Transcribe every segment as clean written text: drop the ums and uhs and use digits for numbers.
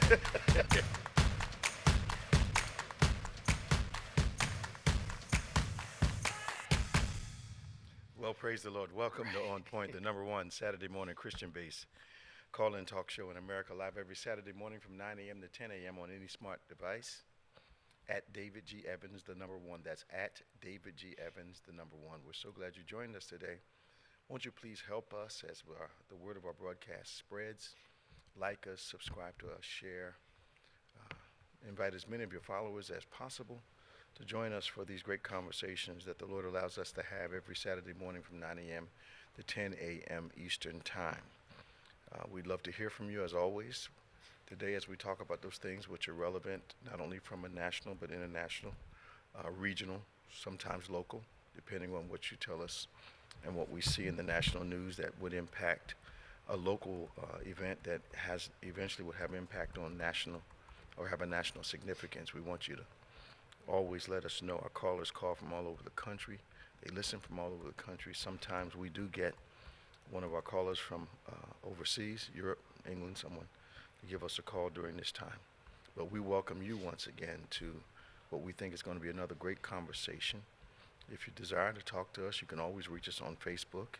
Well, praise the Lord. Welcome to On Point, the number one Saturday morning Christian-based call-in talk show in America, live every Saturday morning from 9 a.m. to 10 a.m. on any smart device. At David G. Evans, the number one. That's at David G. Evans, the number one. We're so glad you joined us today. Won't you please help us as the word of our broadcast spreads? Like us, subscribe to us, share. Invite as many of your followers as possible to join us for these great conversations that the Lord allows us to have every Saturday morning from 9 a.m. to 10 a.m. Eastern Time. We'd love to hear from you as always today as we talk about those things which are relevant not only from a national but international, regional, sometimes local, depending on what you tell us and what we see in the national news that would impact a local event that has eventually would have impact on national or have a national significance. We want you to always let us know. Our callers call from all over the country. They listen from all over the country. Sometimes we do get one of our callers from overseas, Europe, England, someone to give us a call during this time. But we welcome you once again to what we think is going to be another great conversation. If you desire to talk to us, you can always reach us on Facebook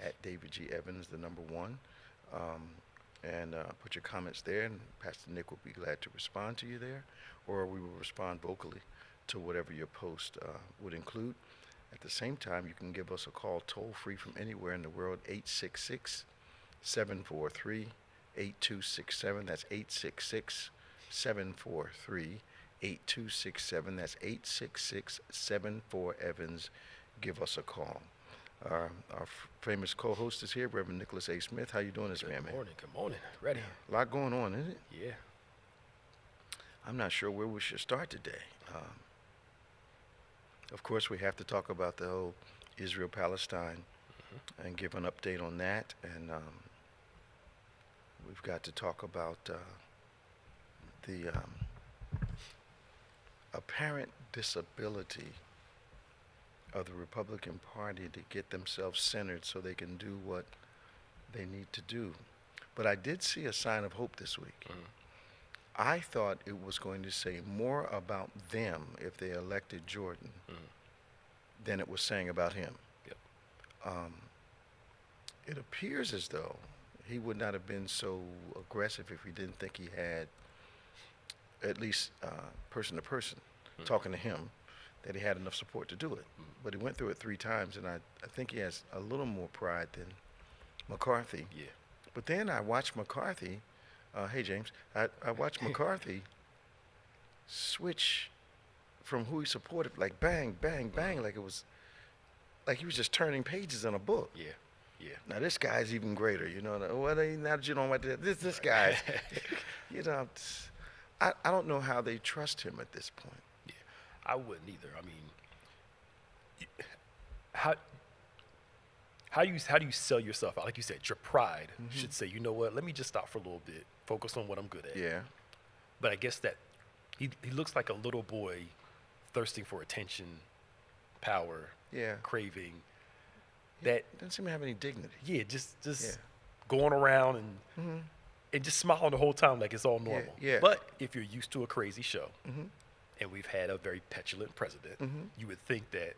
at David G. Evans, the number one, and put your comments there, and Pastor Nick will be glad to respond to you there, or we will respond vocally to whatever your post would include. At the same time, you can give us a call toll-free from anywhere in the world, 866-743-8267. That's 866-743-8267. That's 866-74-EVANS. Give us a call. Our famous co-host is here, Reverend Nicholas A. Smith. How you doing this man? Good morning. Ready? A lot going on, isn't it? Yeah. I'm not sure where we should start today. Of course, we have to talk about the whole Israel-Palestine and give an update on that. And we've got to talk about the apparent disability of the Republican Party to get themselves centered so they can do what they need to do. But I did see a sign of hope this week. I thought it was going to say more about them if they elected Jordan than it was saying about him. Yep. It appears as though he would not have been so aggressive if he didn't think he had, at least person to person, talking to him, that he had enough support to do it. But he went through it 3 times, and I think he has a little more pride than McCarthy. Yeah. But then I watched McCarthy, hey James, I watched McCarthy switch from who he supported, like bang, bang, bang, like it was, like he was just turning pages in a book. Yeah. Now this guy's even greater, you know. Well, now that you don't want this guy, you know, I don't know how they trust him at this point. Yeah. I wouldn't either. I mean, how do you sell yourself out? Like you said, your pride should say, you know what, let me just stop for a little bit, focus on what I'm good at. Yeah. But I guess that he looks like a little boy thirsting for attention, power, craving. That doesn't seem to have any dignity. Yeah, just going around and just smiling the whole time like it's all normal. Yeah. But if you're used to a crazy show, and we've had a very petulant president, you would think that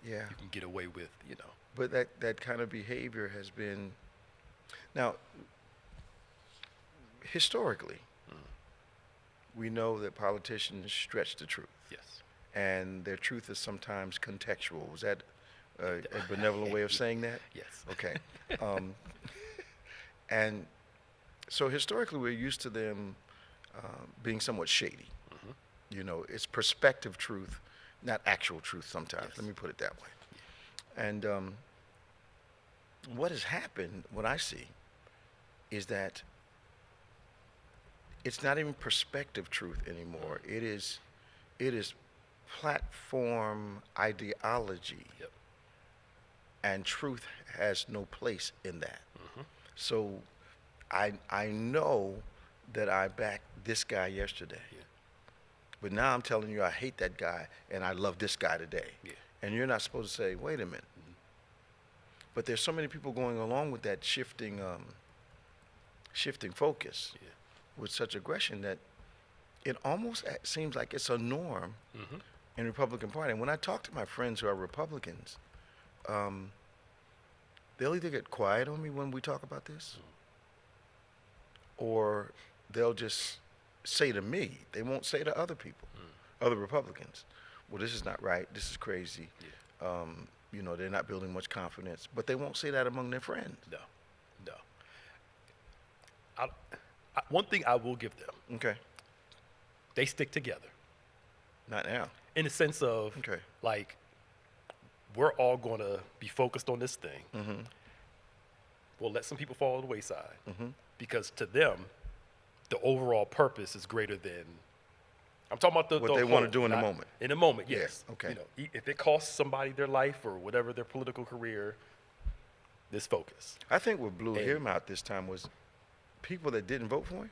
you can get away with, you know. But that kind of behavior has been, now, historically, we know that politicians stretch the truth. Yes. And their truth is sometimes contextual. Was that a benevolent way of saying that? Yes. Okay. And so historically, we're used to them being somewhat shady. You know, it's perspective truth, not actual truth sometimes. Yes. Let me put it that way. And what has happened, what I see, is that it's not even perspective truth anymore. It is platform ideology. Yep. And truth has no place in that. So I know that I backed this guy yesterday. Yeah. But now I'm telling you I hate that guy and I love this guy today. Yeah. And you're not supposed to say, wait a minute. But there's so many people going along with that shifting focus. Yeah. with such aggression that it almost seems like it's a norm in the Republican Party. And when I talk to my friends who are Republicans, they'll either get quiet on me when we talk about this, or they'll just say to me, they won't say to other people, other Republicans, well, this is not right, this is crazy. Yeah. You know, they're not building much confidence, but they won't say that among their friends. No. One thing I will give them. Okay. They stick together. Not now. In the sense of, like, we're all going to be focused on this thing. We'll let some people fall to the wayside because to them, the overall purpose is greater than. I'm talking about what they want to do in the moment. In the moment, yes. Yeah, okay. You know, if it costs somebody their life or whatever their political career, this focus. I think what blew him out this time was people that didn't vote for him.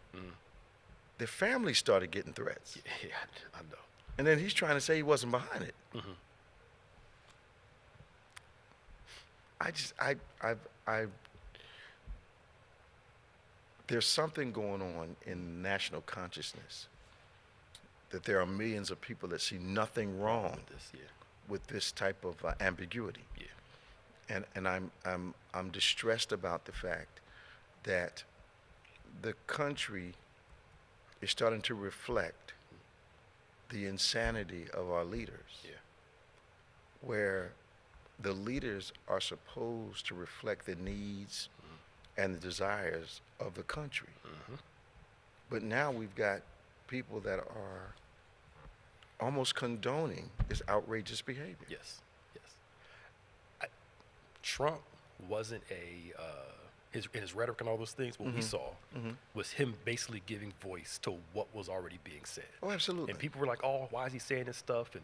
Their families started getting threats. Yeah, I know. And then he's trying to say he wasn't behind it. There's something going on in national consciousness that there are millions of people that see nothing wrong with this type of ambiguity. Yeah. And I'm distressed about the fact that the country is starting to reflect the insanity of our leaders, where the leaders are supposed to reflect the needs and the desires of the country. But now we've got people that are almost condoning this outrageous behavior. Yes. Trump wasn't in his rhetoric and all those things, what we saw was him basically giving voice to what was already being said. Oh, absolutely. And people were like, oh, why is he saying this stuff? And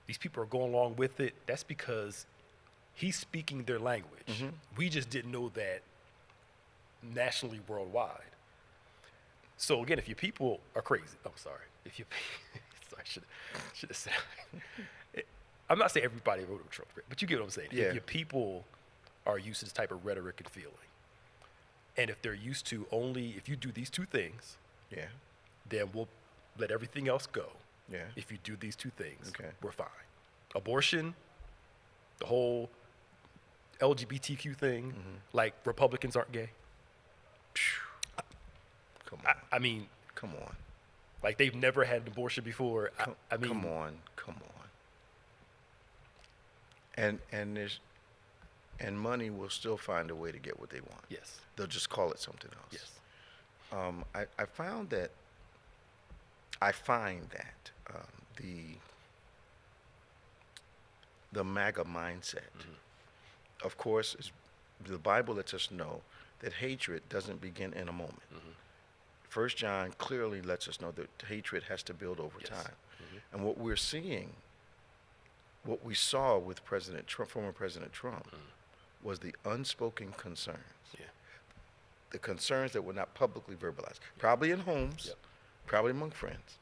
these people are going along with it. That's because he's speaking their language. We just didn't know that nationally, worldwide. So again, if your people are crazy, I'm sorry. If you, sorry, should have said. I'm not saying everybody voted for Trump, but you get what I'm saying. Yeah. If your people are used to this type of rhetoric and feeling, and if they're used to only if you do these two things, then we'll let everything else go. Yeah. If you do these two things, we're fine. Abortion, the whole LGBTQ thing, like Republicans aren't gay. Come on. I mean, come on. Like they've never had an abortion before. I mean, come on. And money will still find a way to get what they want. Yes. They'll just call it something else. Yes. I find that the MAGA mindset, of course, the Bible lets us know that hatred doesn't begin in a moment. 1 John clearly lets us know that hatred has to build over time. And what we're seeing, what we saw with President Trump, former President Trump, was the unspoken concerns. The concerns that were not publicly verbalized, probably in homes, probably among friends.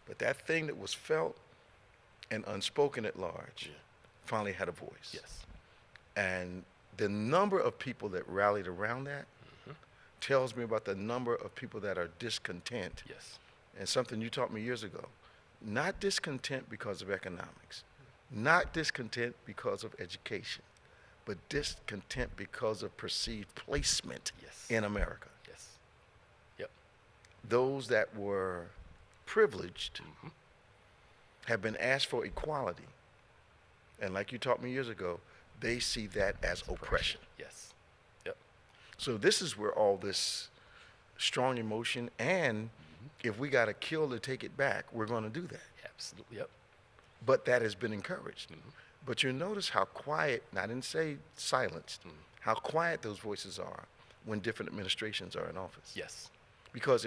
But that thing that was felt and unspoken at large finally had a voice. And the number of people that rallied around that tells me about the number of people that are discontent. And something you taught me years ago, not discontent because of economics, not discontent because of education, but discontent because of perceived placement in America. Those that were privileged have been asked for equality. And like you taught me years ago, they see that as oppression. So this is where all this strong emotion, and if we got to kill to take it back, we're going to do that. Absolutely. But that has been encouraged. But you notice how quiet, and I didn't say silenced, how quiet those voices are when different administrations are in office. Because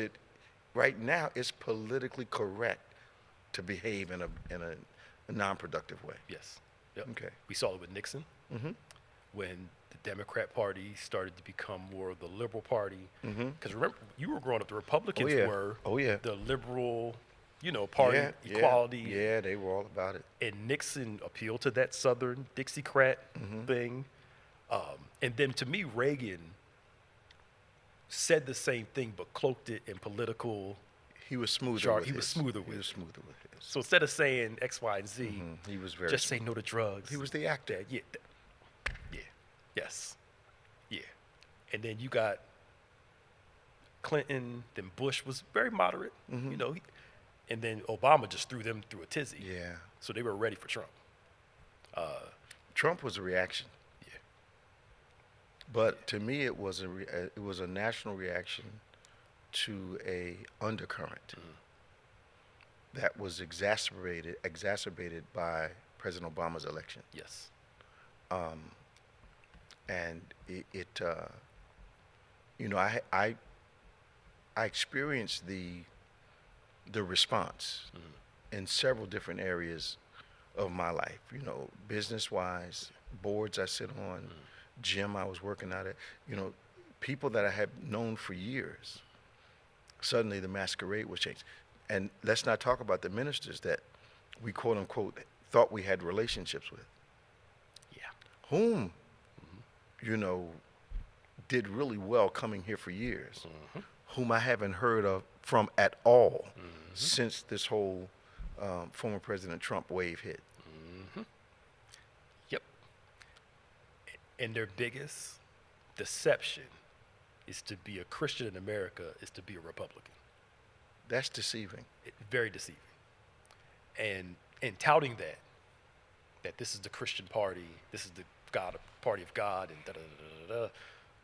right now it's politically correct to behave in a non-productive way. Okay. We saw it with Nixon when the Democrat Party started to become more of the liberal party. Because remember, you were growing up, the Republicans were the liberal, party, equality. Yeah, they were all about it. And Nixon appealed to that Southern Dixiecrat thing. And then to me, Reagan said the same thing but cloaked it in political. He was smoother Sharp. with He was his. smoother He with was it. smoother with his. So instead of saying X, Y, and Z, He was very just say smooth. no to drugs. He was the actor. Yeah. Yeah. Yes. Yeah. And then you got Clinton. Then Bush was very moderate. You know. And then Obama just threw them through a tizzy. Yeah. So they were ready for Trump. Trump was a reaction. Yeah. But to me, it was a national reaction to a undercurrent that was exacerbated by President Obama's election, Yes. and I experienced the response in several different areas of my life. You know, business-wise, boards I sit on, gym I was working out at. You know, people that I had known for years. Suddenly, the masquerade was changed, and let's not talk about the ministers that we quote unquote thought we had relationships with, Yeah. whom you know did really well coming here for years, whom I haven't heard of from at all since this whole former President Trump wave hit. Yep. And their biggest deception is to be a Christian in America is to be a Republican. That's deceiving. Very deceiving. And touting that this is the Christian party, this is the party of God, and da-da-da-da-da,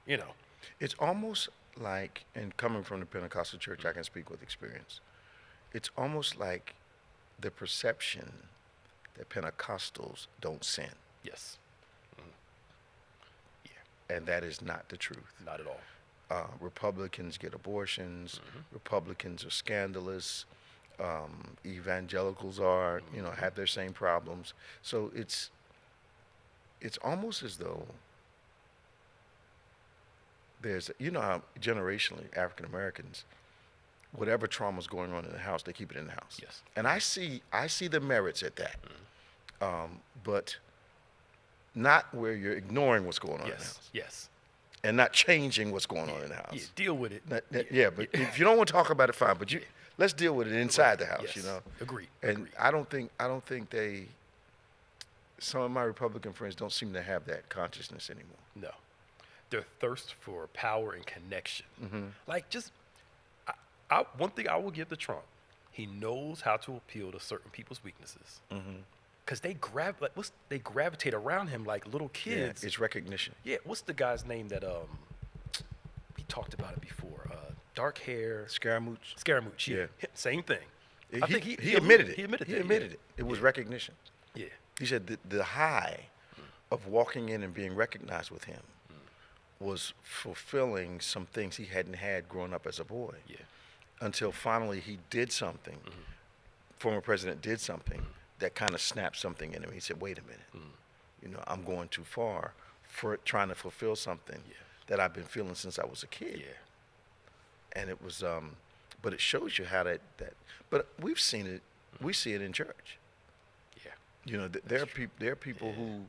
you know. It's almost like, and coming from the Pentecostal church, I can speak with experience. It's almost like the perception that Pentecostals don't sin, Yes. and that is not the truth. Not at all. Republicans get abortions. Republicans are scandalous. Evangelicals are, have their same problems. So it's almost as though there's, how generationally African Americans, whatever trauma's going on in the house, they keep it in the house. Yes. And I see the merits at that, but not where you're ignoring what's going on in the house. Yes. And not changing what's going on in the house. Yeah, deal with it. Yeah, but if you don't want to talk about it, fine. But let's deal with it inside the house. Yes. Agreed. And I don't think some of my Republican friends don't seem to have that consciousness anymore. No. Their thirst for power and connection. Like one thing I will give to Trump, he knows how to appeal to certain people's weaknesses. Because they gravitate around him like little kids. Yeah, it's recognition. Yeah, what's the guy's name that we talked about it before? Dark hair. Scaramouche. Yeah. Same thing. I think he admitted it. He admitted it. It was recognition. Yeah. He said the high of walking in and being recognized with him was fulfilling some things he hadn't had growing up as a boy. Yeah. Until finally he did something, former president did something that kind of snapped something in him. He said, wait a minute, I'm going too far for trying to fulfill something that I've been feeling since I was a kid. Yeah. And it was, but it shows you how but we've seen it, we see it in church. Yeah. There are people who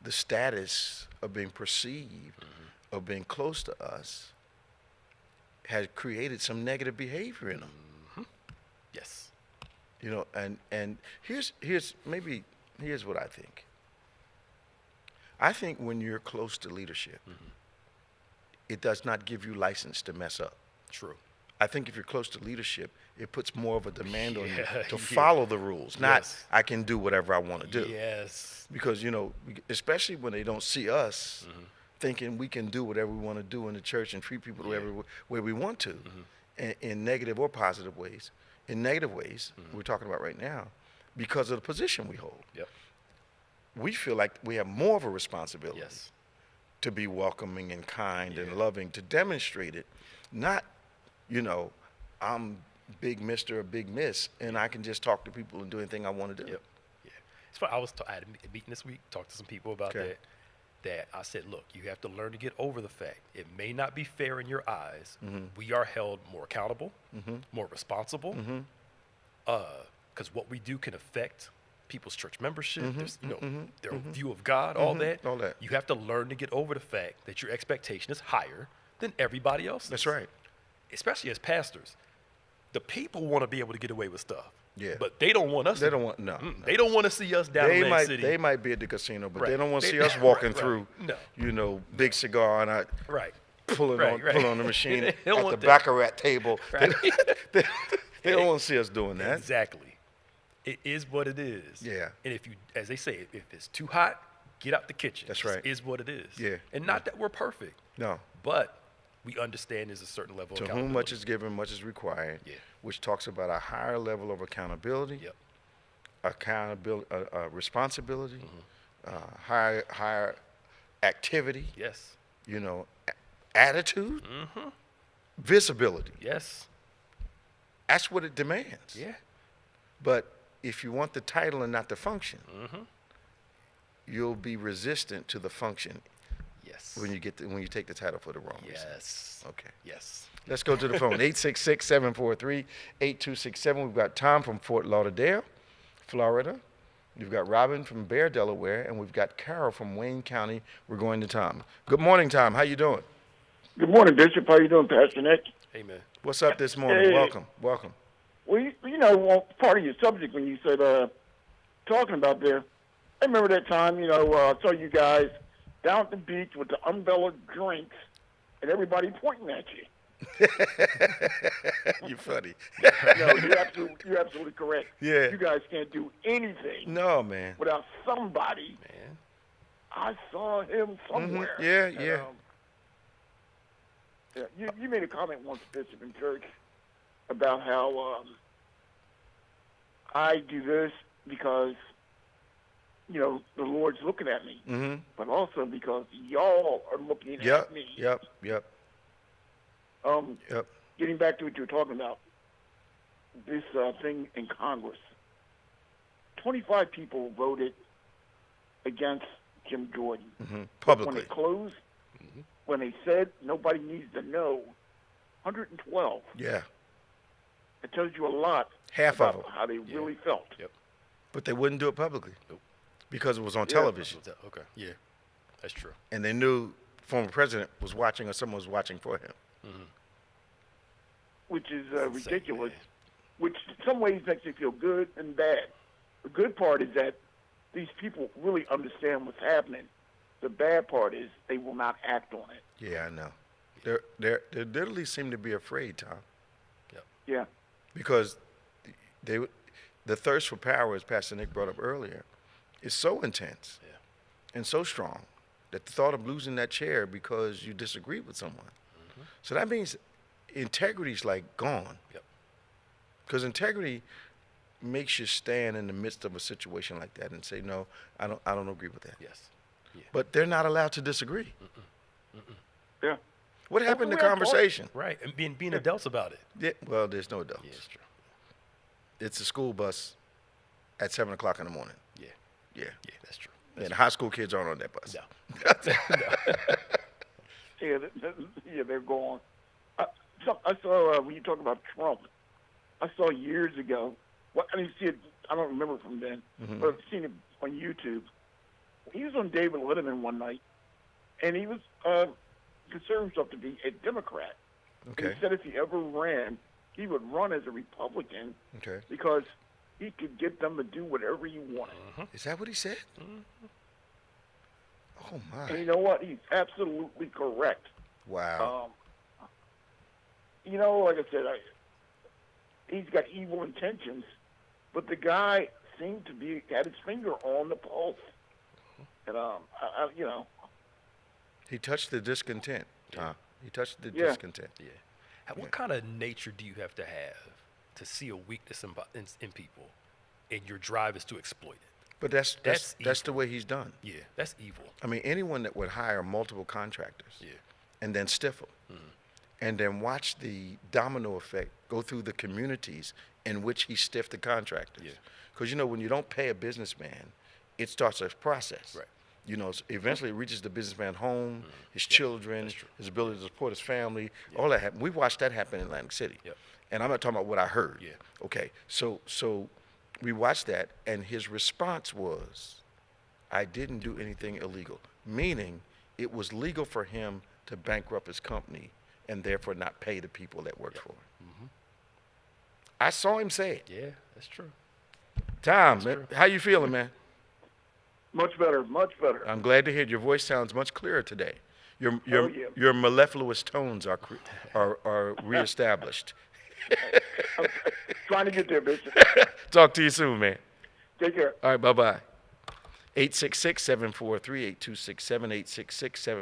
the status of being perceived, of being close to us, has created some negative behavior in them. Yes. And here's what I think. I think when you're close to leadership, it does not give you license to mess up. True. I think if you're close to leadership, it puts more of a demand on you to Yeah. follow the rules, not Yes. I can do whatever I want to do. Yes. Because, especially when they don't see us thinking we can do whatever we want to do in the church and treat people the way we want to, in negative or positive ways. In negative ways, we're talking about right now, because of the position we hold. Yep. We feel like we have more of a responsibility Yes. to be welcoming and kind and loving, to demonstrate it, not, I'm big Mr. or big Miss, and I can just talk to people and do anything I want to do. Yep. Yeah. It's funny. I had a meeting this week, talked to some people about that I said, look, you have to learn to get over the fact it may not be fair in your eyes. We are held more accountable, more responsible, because what we do can affect people's church membership, their view of God, all that. All that. You have to learn to get over the fact that your expectation is higher than everybody else is. That's right. Especially as pastors. The people want to be able to get away with stuff. Yeah. But they don't want us. They don't want no. They don't want to see us down in that city. They might be at the casino, but Right. they don't want to They- see us walking right, through. no. You know, big cigar and Right. pulling Right, right. on the machine They at don't the want that. baccarat table. Right. They don't want to see us doing that. Exactly. It is what it is. Yeah. And if you, as they say, if it's too hot, get out the kitchen. That's This right. is what it is. Yeah. And not that we're perfect, No. but we understand there's a certain level To of whom accountability. much is given, much is required. Yeah. Which talks about a higher level of accountability. Yep. Accountability, responsibility, Mm-hmm. higher activity. Yes. You know, attitude, Mm-hmm. visibility. Yes. That's what it demands. Yeah. But if you want the title and not the function, Mm-hmm. you'll be resistant to the function Yes. when you take the title for the wrong reason. Yes. Okay. Yes. Let's go to the phone. 866-743-8267. We've got Tom from Fort Lauderdale, Florida. We've got Robin from Bear, Delaware, and we've got Carol from Wayne County. We're going to Tom. Good morning, Tom. How you doing? Good morning, Bishop. How you doing, Pastor Nick? Amen. What's up this morning? Hey. Welcome. Well, part of your subject when you said talking about there, I remember that time, I saw you guys down at the beach with the umbrella drinks and everybody pointing at you. You're funny. No, you're absolutely correct. Yeah. You guys can't do anything No, man. without somebody. Man. I saw him somewhere. Yeah, And, yeah. You made a comment once, Bishop, in church about how I do this because, the Lord's looking at me, Mm-hmm. but also because y'all are looking Yep, at me. yep. Getting back to what you were talking about, this thing in Congress, 25 people voted against Jim Jordan. Mm-hmm. But when Publicly. it closed, when they said nobody needs to know, 112. Yeah. It tells you a lot Half about of them. how they really felt. Yep. But they wouldn't do it publicly. Nope. Because it was on Yeah. television. Okay. Yeah. That's true. And they knew former president was watching or someone was watching for him. Which is Insane, ridiculous, man. which in some ways makes you feel good and bad. The good part is that these people really understand what's happening. The bad part is they will not act on it. Yeah, I know. They literally seem to be afraid, Tom, Yep. Yeah. because the thirst for power, as Pastor Nick brought up earlier, is so intense Yeah. and so strong that the thought of losing that chair because you disagree with someone. So that means integrity's like gone. Yep. Because integrity makes you stand in the midst of a situation like that and say, no, I don't agree with that. Yes. Yeah. But they're not allowed to disagree. Yeah. What happened to we have conversation? Right. And being adults about it. Yeah, well, there's no adults. Yeah, it's true. It's a school bus at 7 o'clock in the morning. Yeah. Yeah. Yeah, that's true. And high school kids aren't on that bus. No. Yeah, they're gone. I saw when you talk about Trump, I saw years ago. Well, I didn't see it. I don't remember from then, but I've seen it on YouTube. He was on David Letterman one night, and he was considered himself to be a Democrat. Okay. He said if he ever ran, he would run as a Republican Okay. because he could get them to do whatever he wanted. Is that what he said? Oh, And my. you know what? He's absolutely correct. Wow. Like I said, he's got evil intentions, but the guy seemed to had his finger on the pulse. And He touched the discontent, Tom. He touched the Yeah. discontent. Yeah. What kind of nature do you have to see a weakness in people, and your drive is to exploit it? But that's evil. the way he's done. Yeah, that's evil. I mean, anyone that would hire multiple contractors Yeah. and then stiff them and then watch the domino effect go through the communities in which he stiffed the contractors. Yeah. Because, when you don't pay a businessman, it starts a process. Right. Eventually it reaches the businessman's home, his children, that's true. his ability to support his family, all that happened. We watched that happen in Atlantic City. Yep. And I'm not talking about what I heard. Yeah. Okay. So we watched that, and his response was, I didn't do anything illegal, meaning it was legal for him to bankrupt his company and therefore not pay the people that worked for him. I saw him say it. Yeah, that's true. Tom, man, how you feeling, man? Much better, much better. I'm glad to hear it. Your voice sounds much clearer today. Your yeah. your mellifluous tones are reestablished. I'm trying to get there, Bishop. Talk to you soon, man. Take care. All right, bye-bye. 866-743-8267,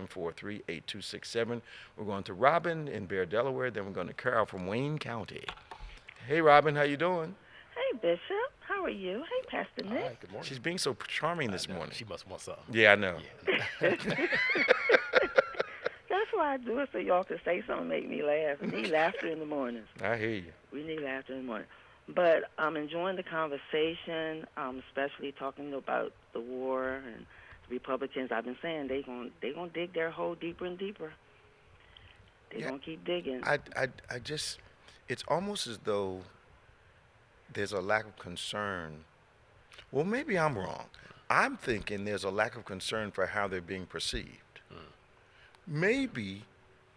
866-743-8267. We're going to Robin in Bear, Delaware. Then we're going to Carol from Wayne County. Hey, Robin, how you doing? Hey, Bishop. How are you? Hey, Pastor Nick. All right, good morning. She's being so charming this morning. She must want something. Yeah, I know. That's why I do it, so y'all can say something make me laugh. We need laughter in the mornings. I hear you. We need laughter in the morning. But I'm enjoying the conversation, especially talking about the war and the Republicans. I've been saying they gonna dig their hole deeper and deeper. They're gonna keep digging. I just, it's almost as though there's a lack of concern. Well, maybe I'm wrong. I'm thinking there's a lack of concern for how they're being perceived. Maybe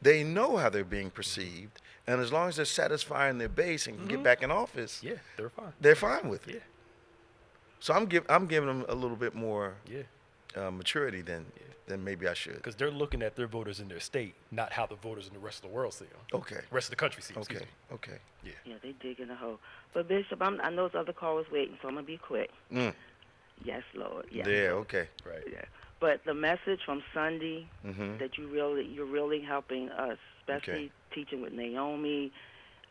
they know how they're being perceived, and as long as they're satisfying their base and can get back in office, Yeah, they're fine. they're fine with it. Yeah. So I'm giving them a little bit more Yeah. maturity than maybe I should. Because they're looking at their voters in their state, not how the voters in the rest of the world see them. Okay. Rest of the country see them. excuse Okay. me. Okay. Yeah, they digging a hole. But Bishop, I know there's other callers waiting, so I'm gonna be quick. Mm. Yes, Lord. Yes. Yeah. Okay. Right. Yeah. But the message from Sunday Mhm. that you're really helping us, especially teaching with Naomi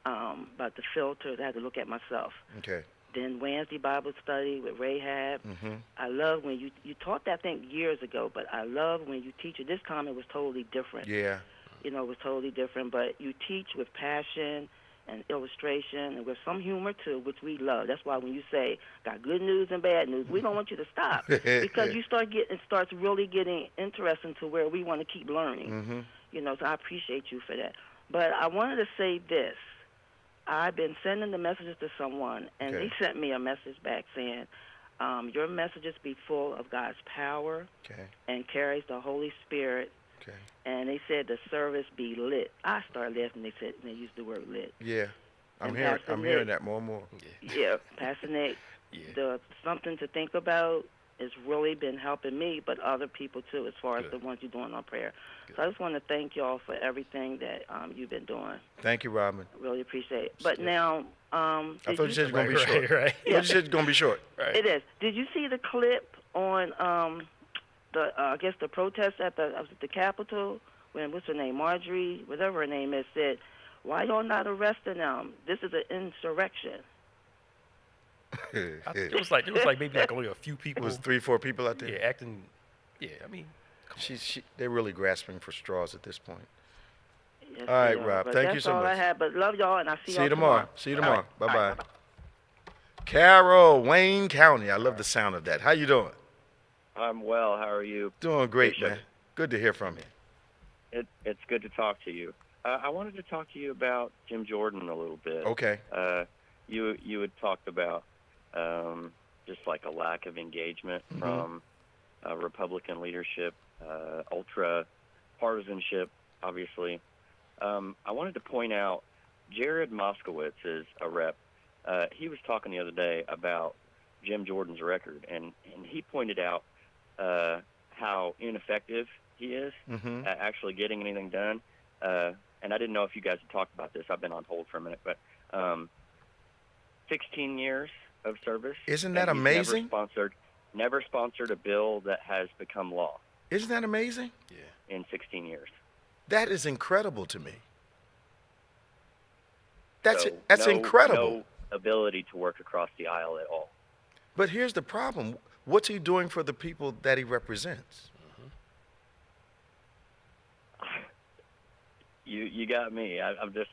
about the filters. I had to look at myself. Okay. Then Wednesday Bible study with Rahab. Mhm. I love when you taught that thing years ago, but I love when you teach it. This time it was totally different. Yeah. You know, it was totally different. But you teach with passion and illustration and with some humor too, which we love. That's why when you say got good news and bad news, we don't want you to stop because you starts really getting interesting to where we want to keep learning. Mhm. You know, so I appreciate you for that. But I wanted to say this. I've been sending the messages to someone, and Okay. they sent me a message back saying, your messages be full of God's power Okay. and carries the Holy Spirit. Okay. And they said the service be lit. I started laughing. They used the word lit. Yeah. I'm And hearing Pastor I'm hearing Nick- that more and more. Yeah, Pastor Nick, Yeah. the something to think about has really been helping me, but other people too, as far as Good. the ones you're doing on prayer. So I just want to thank y'all for everything that you've been doing. Thank you, Robin. Really appreciate it. But now, I thought you said you're gonna be Right, short. right. I thought you said you're gonna be short. Right. it is. Did you see the clip on the I guess the protest at the Capitol when what's her name, Marjorie, whatever her name is, said, "Why y'all not arresting them? This is an insurrection." It was like maybe like only a few It people. was 3-4 people out there. Yeah, acting. Yeah, I mean, They're really grasping for straws at this point. Yes, All right, they are. Rob. But Thank you that's so all I much. had. But love y'all, and I'll see See y'all you tomorrow. See you tomorrow. All right. Bye-bye. All right, Carol, Wayne County. I love the sound of that. How you doing? I'm well. How are you? Doing great, Bishop. man. Good to hear from you. It's good to talk to you. I wanted to talk to you about Jim Jordan a little bit. Okay. You had talked about just like a lack of engagement from Republican leadership, ultra partisanship, obviously. I wanted to point out Jared Moskowitz is a rep. He was talking the other day about Jim Jordan's record, and he pointed out how ineffective he is at actually getting anything done. And I didn't know if you guys had talked about this. I've been on hold for a minute, but 16 years of service. Isn't that and he's amazing? Never sponsored a bill that has become law Isn't that amazing? yeah. in 16 years. That is incredible to me. That's So that's no- incredible. No ability to work across the aisle at all. But here's the problem. What's he doing for the people that he represents? You got me. I'm just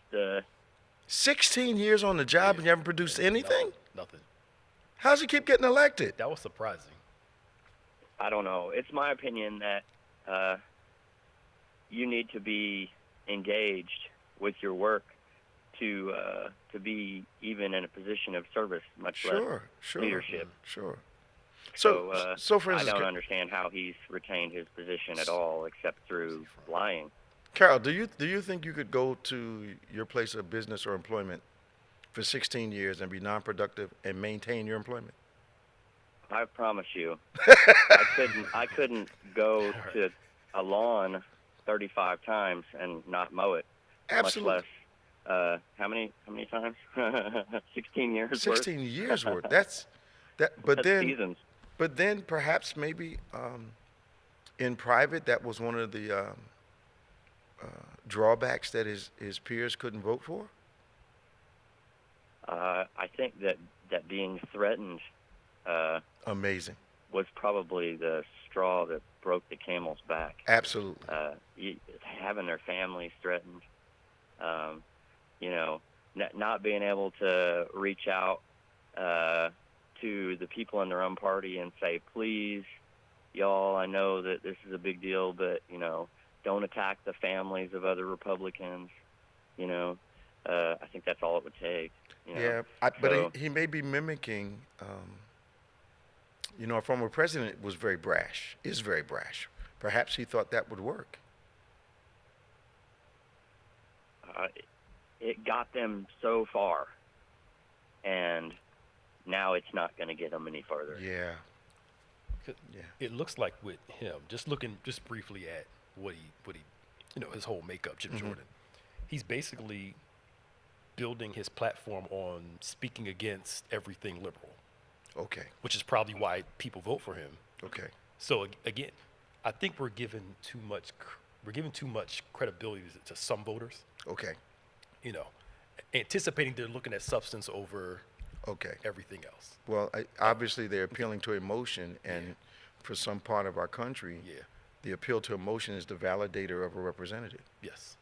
16 years on the job and you haven't produced anything? Nothing. How does he keep getting elected? That was surprising. I don't know. It's my opinion that you need to be engaged with your work to be even in a position of service, much less leadership. Sure. So, So for I instance, don't understand how he's retained his position at all, except through lying. Carol, do you think you could go to your place of business or employment for 16 years and be non-productive and maintain your employment? I promise you, I couldn't go to a lawn 35 times and not mow it. Absolutely. Much less, how many times? 16 years 16 worth. years worth. That's that. But That's then, seasons. but then perhaps maybe in private, that was one of the drawbacks that his peers couldn't vote for. I think that being threatened Amazing. was probably the straw that broke the camel's back. Absolutely. Having their families threatened, not being able to reach out to the people in their own party and say, please, y'all, I know that this is a big deal, but, don't attack the families of other Republicans. I think that's all it would take. Yeah, but he may be mimicking. Our former president was very brash. Is very brash. Perhaps he thought that would work. It got them so far, and now it's not going to get them any further. Yeah. It looks like with him, just looking briefly at what he, his whole makeup, Jim Jordan. He's basically building his platform on speaking against everything liberal. Okay. Which is probably why people vote for him. Okay. So again, I think we're giving too much credibility to some voters. Okay. Anticipating they're looking at substance over everything else. Well, obviously they're appealing to emotion, and for some part of our country, the appeal to emotion is the validator of a representative. Yes.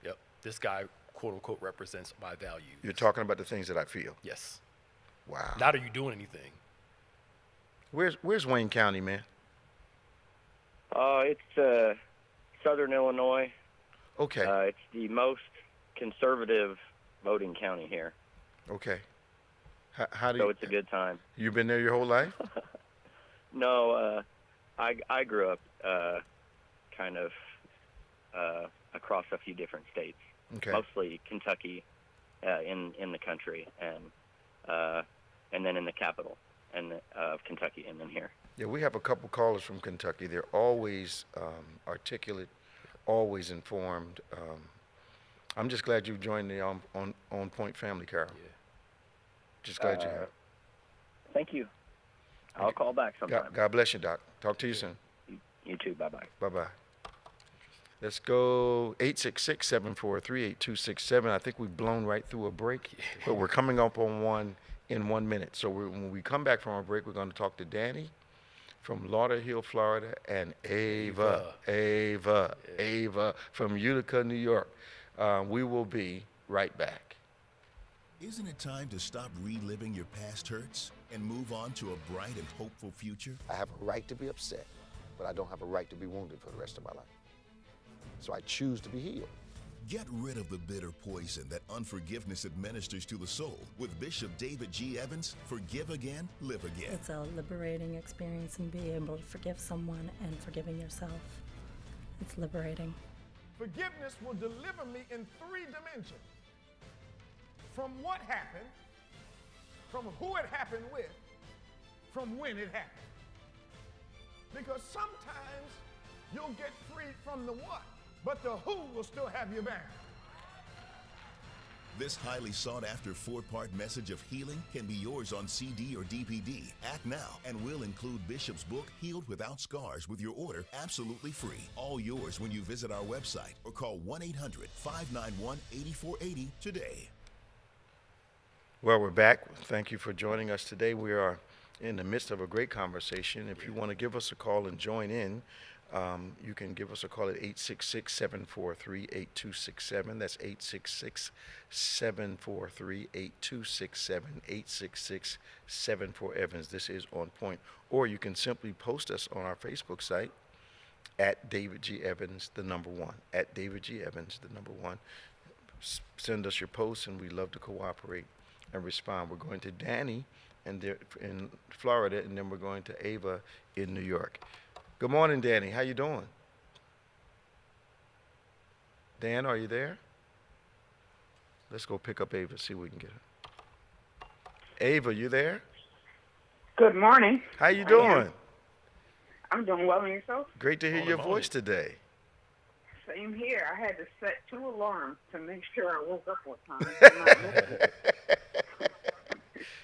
Yep. This guy, quote unquote, represents my values. You're talking about the things that I feel. Yes. Wow. Not are you doing anything. Where's Wayne County, man? It's southern Illinois. Okay. It's the most conservative voting county here. Okay. How do so you? It's a good time. You've been there your whole life? No, I grew up kind of across a few different states. Okay. Mostly Kentucky, in the country, and then in the capital of Kentucky, and then here. Yeah, we have a couple callers from Kentucky. They're always articulate, always informed. I'm just glad you joined the On Point family, Carol. Yeah. Just glad you have. Thank you. I'll call back sometime. God bless you, Doc. Talk to you soon. You too. Bye-bye. Bye-bye. Let's go 866-743-8267. I think we've blown right through a break, but we're coming up on one in 1 minute. So when we come back from our break, we're going to talk to Danny from Lauderhill, Florida, and Ava from Utica, New York. We will be right back. Isn't it time to stop reliving your past hurts and move on to a bright and hopeful future? I have a right to be upset, but I don't have a right to be wounded for the rest of my life. So I choose to be healed. Get rid of the bitter poison that unforgiveness administers to the soul with Bishop David G. Evans. Forgive again, live again. It's a liberating experience, and being able to forgive someone and forgiving yourself. It's liberating. Forgiveness will deliver me in 3 dimensions. From what happened, from who it happened with, from when it happened. Because sometimes you'll get free from the what, but the who will still have you bound. This highly sought-after 4-part message of healing can be yours on CD or DVD. Act now, and we'll include Bishop's book, Healed Without Scars, with your order absolutely free. All yours when you visit our website or call 1-800-591-8480 today. Well, we're back. Thank you for joining us today. We are in the midst of a great conversation. If you want to give us a call and join in, you can give us a call at 866-743-8267. That's 866-743-8267, 866-74-EVANS. This is On Point. Or you can simply post us on our Facebook site at David G. Evans, the number 1. At David G. Evans, the number 1. Send us your posts, and we love to cooperate and respond. We're going to Danny in Florida, and then we're going to Ava in New York. Good morning, Danny. How you doing? Dan, are you there? Let's go pick up Ava, see if we can get her. Ava, you there? Good morning. How you doing? I'm doing well, and yourself? Great to hear your voice today. Same here. I had to set 2 alarms to make sure I woke up on time.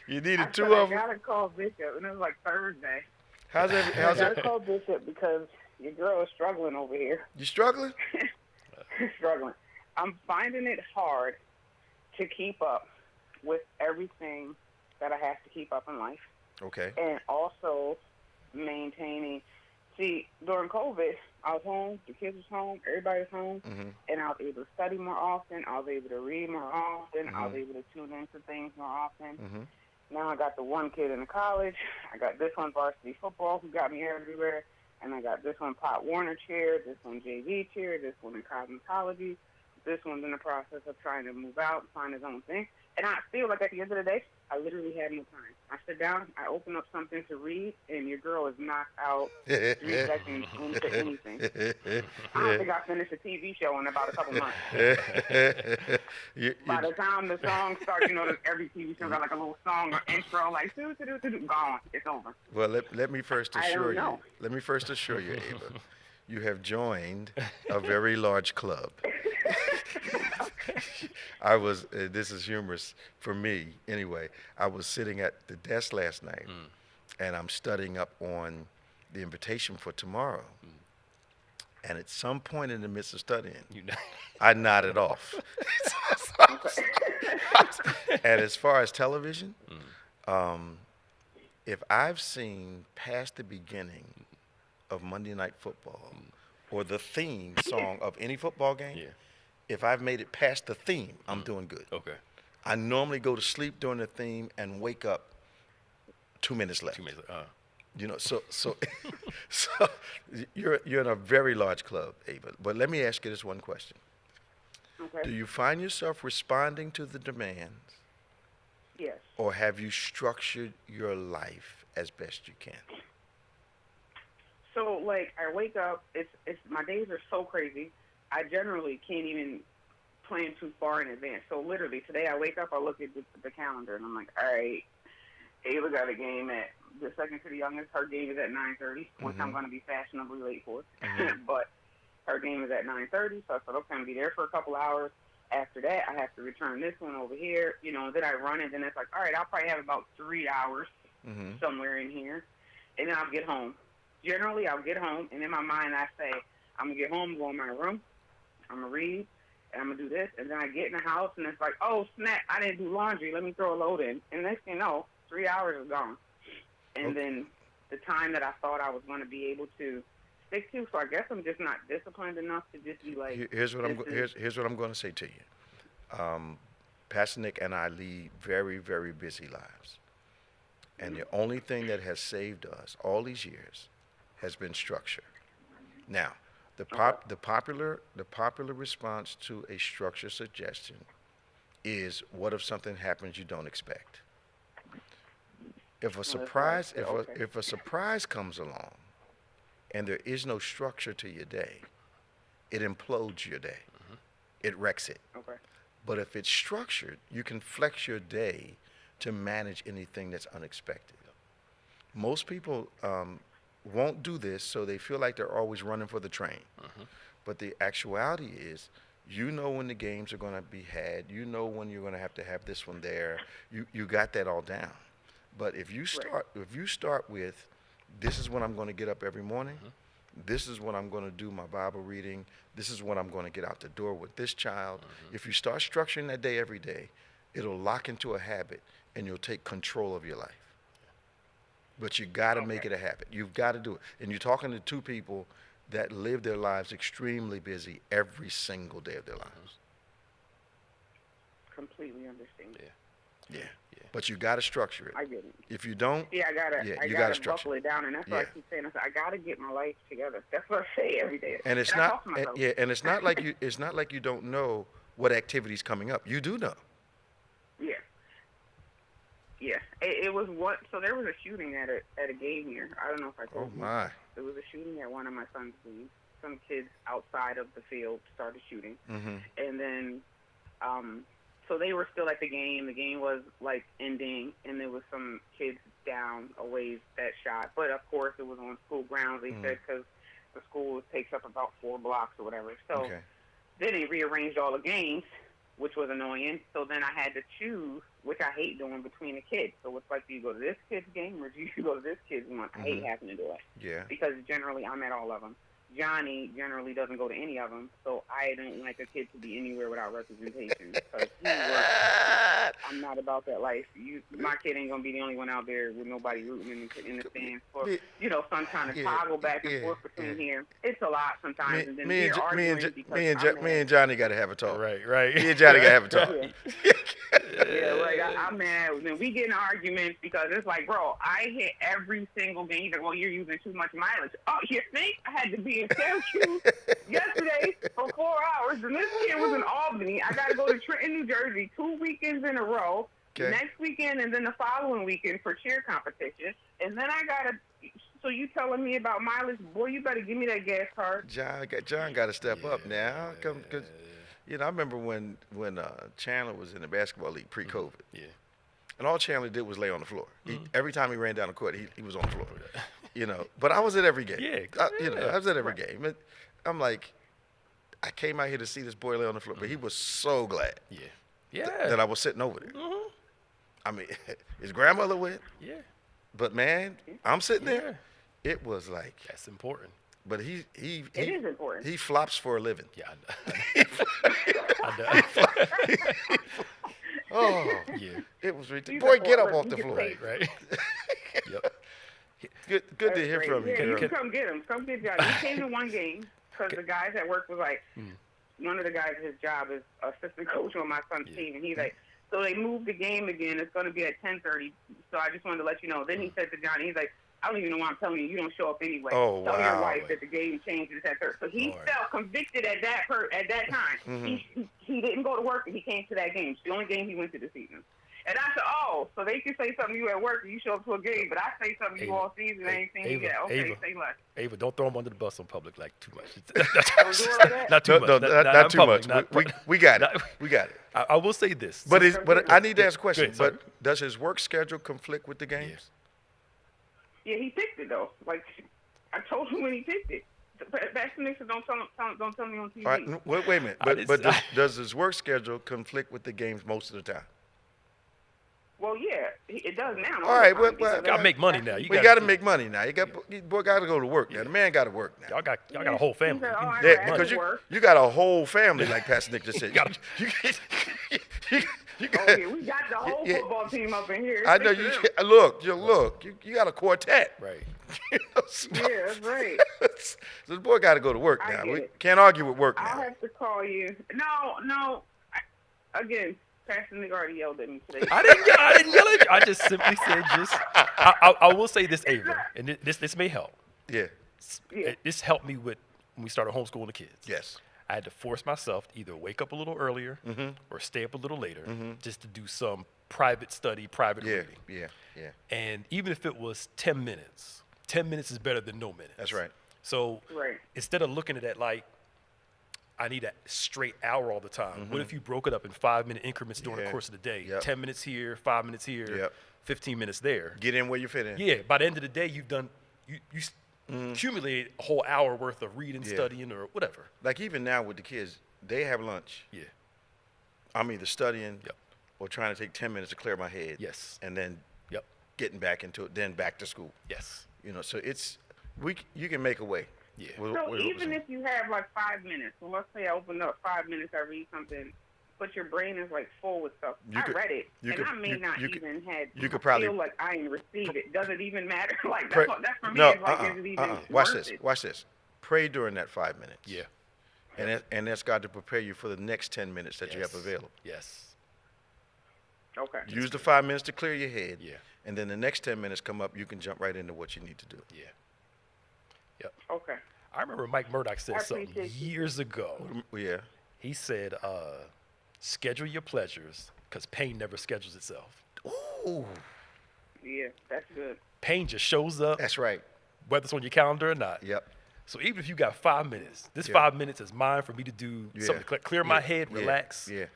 You needed 2 of them? I got to call Bishop, and it was like Thursday. How's I got to call Bishop because your girl is struggling over here. You struggling? Struggling. I'm finding it hard to keep up with everything that I have to keep up in life. Okay. And also maintaining. See, during COVID, I was home, the kids was home, everybody was home, and I was able to study more often. I was able to read more often. I was able to tune into things more often. Now I got the one kid in the college. I got this one varsity football who got me everywhere. And I got this one Pop Warner chair, this one JV chair, this one in cosmetology. This one's in the process of trying to move out and find his own thing. And I feel like at the end of the day, I literally had no time. I sit down, I open up something to read, and your girl is knocked out 3 seconds into anything. I don't think I finished a TV show in about a couple months. By the time the song starts, every TV show got like a little song or intro, like, gone. It's over. Well, let me first assure you. Let me first assure you, Ava, you have joined a very large club. I was, this is humorous for me anyway, I was sitting at the desk last night and I'm studying up on the invitation for tomorrow. And at some point in the midst of studying, I nodded off. And as far as television, if I've seen past the beginning of Monday Night Football or the theme song of any football game, if I've made it past the theme, I'm doing good. Okay. I normally go to sleep during the theme and wake up 2 minutes left. 2 minutes. So you're in a very large club, Ava. But let me ask you this one question. Okay. Do you find yourself responding to the demands? Yes. Or have you structured your life as best you can? So, like, I wake up, it's my days are so crazy. I generally can't even plan too far in advance. So literally today I wake up, I look at the calendar, and I'm like, all right, Ava got a game at the second to the youngest. Her game is at 9:30, which I'm going to be fashionably late for. But her game is at 9:30, so I said, okay, I'm going to be there for a couple hours. After that, I have to return this one over here. Then I run it, and it's like, all right, I'll probably have about 3 hours somewhere in here, and then I'll get home. Generally, I'll get home, and in my mind I say, I'm going to get home, go in my room, I'm going to read, and I'm going to do this. And then I get in the house, and it's like, oh, snap, I didn't do laundry. Let me throw a load in. And next thing you know, 3 hours is gone. And then the time that I thought I was going to be able to stick to, so I guess I'm just not disciplined enough to just be like, here's what I'm going to say to you. Pastor Nick and I lead very, very busy lives. And the only thing that has saved us all these years has been structure. Now, the popular response to a structure suggestion is, what if something happens you don't expect? If a surprise comes along and there is no structure to your day, it implodes your day. It wrecks it. Okay. But if it's structured, you can flex your day to manage anything that's unexpected. Most people won't do this, so they feel like they're always running for the train. But the actuality is, when the games are going to be had, when you're going to have this one there, you got that all down. But if you start with, this is when I'm going to get up every morning, this is when I'm going to do my Bible reading, this is when I'm going to get out the door with this child. If you start structuring that day every day, it'll lock into a habit and you'll take control of your life. But you got to make it a habit. You've got to do it. And you're talking to two people that live their lives extremely busy every single day of their lives. Completely understand. Yeah. But you got to structure it. I get it. If you don't, I gotta buckle it down, and that's what I keep saying. I gotta get my life together. That's what I say every day. And it's not, and it's not like you. It's not like you don't know what activity's coming up. You do know. Yeah. It was what. So there was a shooting at a game here. I don't know if I told you. Oh my. There was a shooting at one of my son's games. some kids outside of the field started shooting. Mm-hmm. And then, so they were still at the game. The game was, like, ending, and there was some kids down a ways that shot. But, of course, it was on school grounds, they said, because the school takes up about 4 blocks or whatever. So then they rearranged all the games, which was annoying. So then I had to choose, which I hate doing, between the kids. So it's like, do you go to this kid's game or do you go to this kid's one? I hate having to do it. Yeah. Because generally I'm at all of them. Johnny generally doesn't go to any of them, so I don't like a kid to be anywhere without representation. Because I'm not about that life. My kid ain't gonna be the only one out there with nobody rooting in the stands. For son trying to toggle back and forth between here. It's a lot sometimes. And then me and Johnny got to have a talk. Right. Me and Johnny got to have a talk. Right. I'm mad. Then we get in arguments because it's like, bro, I hit every single game. He's like, well, you're using too much mileage. Oh, you think? I had to be in Syracuse yesterday for 4 hours, and this kid was in Albany. I got to go to Trenton, New Jersey 2 weekends in a row. Next weekend and then the following weekend for cheer competition. And then I got to, so you telling me about mileage? Boy, you better give me that gas card. John got to step up now. Because, I remember when Chandler was in the basketball league pre-COVID. Yeah. And all Chandler did was lay on the floor. Every time he ran down the court, he was on the floor. But I was at every game. I was at every game. And I'm like, I came out here to see this boy lay on the floor, but he was so glad that I was sitting over there. I mean, his grandmother went. Yeah. But, man, I'm sitting there. It was like. That's important. But it is important. He flops for a living. Yeah, I know. Oh, yeah. It was ridiculous. Boy, get up off the floor. Right. Yep. Good to hear from you. Yeah, you come get him. Come get Johnny. He came to one game because the guys at work was like, one of the guys, his job is assistant coach on my son's team, and he's like, so they moved the game again. It's going to be at 10:30. So I just wanted to let you know. Then he said to Johnny, he's like, I don't even know why I'm telling you. You don't show up anyway. Oh, Tell your wife that the game changes at 30. So he felt convicted at that time. He didn't go to work, and he came to that game. It's the only game he went to this season. And I said, so they can say something to you at work and you show up to a game, but I say something to you all season and I ain't seen you yet. Okay, say less. Ava, don't throw him under the bus in public like too much. Not too much. Not too much. We got it. We got it. I will say this. But I need to ask a question. But does his work schedule conflict with the games? Yeah, he picked it though. Like I told him when he picked it. Bethany said, don't tell me on TV. All right, wait a minute. But does his work schedule conflict with the games most of the time? Well, yeah, it does now. All right, well, gotta make money now. You got to make money now. Boy got to go to work now. The man got to work now. Y'all got a whole family. Because you got a whole family, like Pastor Nick just said. We got the whole football team up in here. I know you. Look. You got a quartet. Right. Yeah, that's right. So the boy got to go to work now. We can't argue with work now. I'll have to call you. No. Again. Pastor Nick already yelled at me today. I didn't yell at you. I just simply said I will say this, Ava, and this may help. Yeah. This helped me when we started homeschooling the kids. Yes. I had to force myself to either wake up a little earlier or stay up a little later just to do some private study, private reading. Yeah. And even if it was 10 minutes, 10 minutes is better than no minutes. That's right. So instead of looking at it like, I need a straight hour all the time. What if you broke it up in 5-minute increments during the course of the day? 10 minutes here, 5 minutes here, 15 minutes there. Get in where you fit in. Yeah. By the end of the day, you've done you accumulate a whole hour worth of reading, studying, or whatever. Like even now with the kids, they have lunch. Yeah. I'm either studying or trying to take 10 minutes to clear my head. Yes. And then getting back into it, then back to school. Yes. So it's you can make a way. Yeah. So even if you have like 5 minutes, so let's say I open up 5 minutes, I read something, but your brain is like full with stuff. I read it, and I may not even feel like I ain't received it. Does it even matter? Like that's for me. Is it even Watch this. Pray during that 5 minutes. Yeah. And ask God to prepare you for the next 10 minutes that you have available. Yes. Okay. Use the 5 minutes to clear your head. Yeah. And then the next 10 minutes come up, you can jump right into what you need to do. Yeah. Yep. Okay. I remember Mike Murdoch said something years ago. Yeah. He said, schedule your pleasures because pain never schedules itself. Ooh. Yeah, that's good. Pain just shows up. That's right. Whether it's on your calendar or not. Yep. So even if you got 5 minutes, this Yeah. 5 minutes is mine for me to do something, clear my head, Yeah. relax. Yeah.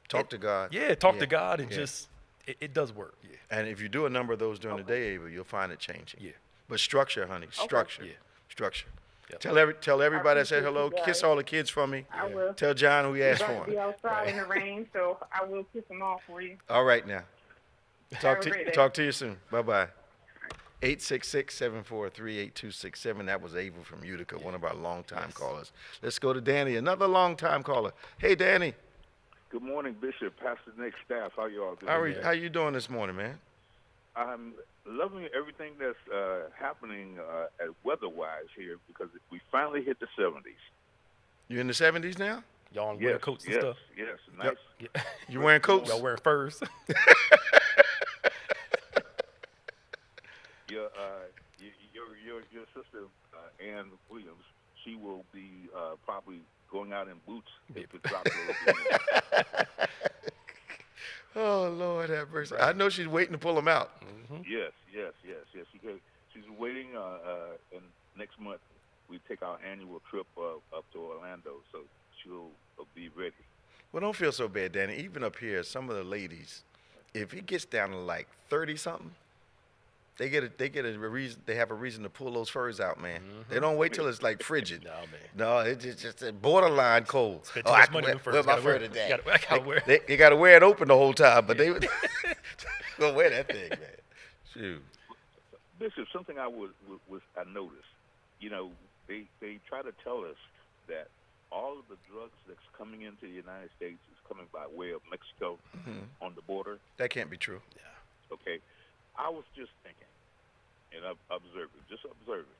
Talk to God. Yeah, talk Yeah. to God and Yeah. just, it does work. Yeah. And if you do a number of those during the day, Ava, you'll find it changing. Yeah. But structure, honey, structure. Yeah. Structure. Yep. Tell everybody I said appreciate hello. you guys. Kiss all the kids for me. I will. Tell John who he asked We're for going to him. be outside in the rain, so I will kiss them all for you. All right now. Have a great day. Talk to you soon. Bye-bye. 866-743-8267. That was Ava from Utica, one of our longtime callers. Let's go to Danny, another longtime caller. Hey, Danny. Good morning, Bishop, Pastor Nick, staff. How you all doing? How you doing this morning, man? I'm loving everything that's happening at weather-wise here because we finally hit the 70s. You in the 70s now? Y'all wearing coats and stuff? Yes, nice. Yep. You wearing coats? Y'all wearing furs? Your sister, Ann Williams, she will be probably going out in boots if it drops a little bit. Oh, Lord have mercy. I know she's waiting to pull them out. Yes. She's waiting, and next month we take our annual trip up to Orlando, so she'll be ready. Well, don't feel so bad, Danny. Even up here, some of the ladies, if it gets down to like 30-something, they have a reason to pull those furs out, man. They don't wait till it's like frigid. No, man. No, it's just a borderline cold. Spend too much money on furs. Wear my Gotta fur wear it. today. I gotta wear it. They got to wear it open the whole time, but they would go wear that thing, man. Shoot. Bishop, something I noticed, they try to tell us that all of the drugs that's coming into the United States is coming by way of Mexico on the border. That can't be true. Yeah. Okay. I was just thinking, and just observing.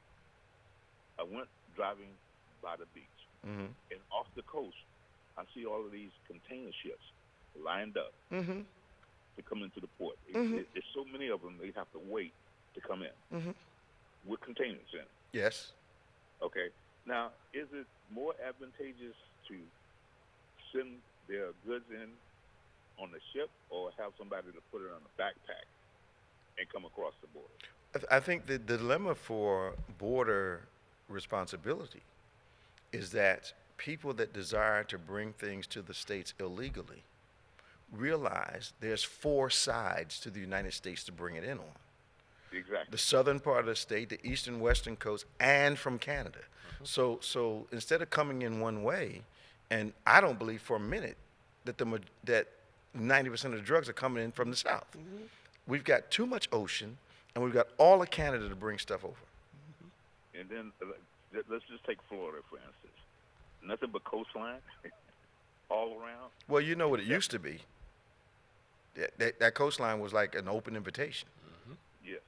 I went driving by the beach, and off the coast, I see all of these container ships lined up to come into the port. There's so many of them, they have to wait to come in with containers in. Yes. Okay. Now, is it more advantageous to send their goods in on the ship or have somebody to put it on a backpack and come across the border? I think the dilemma for border responsibility is that people that desire to bring things to the States illegally realize there's 4 sides to the United States to bring it in on. Exactly. The southern part of the state, the eastern western coast, and from Canada. So instead of coming in one way, and I don't believe for a minute that that 90% of the drugs are coming in from the south. We've got too much ocean, and we've got all of Canada to bring stuff over. And then let's just take Florida, for instance. Nothing but coastline all around. Well, you know what it used to be. That coastline was like an open invitation. Yes.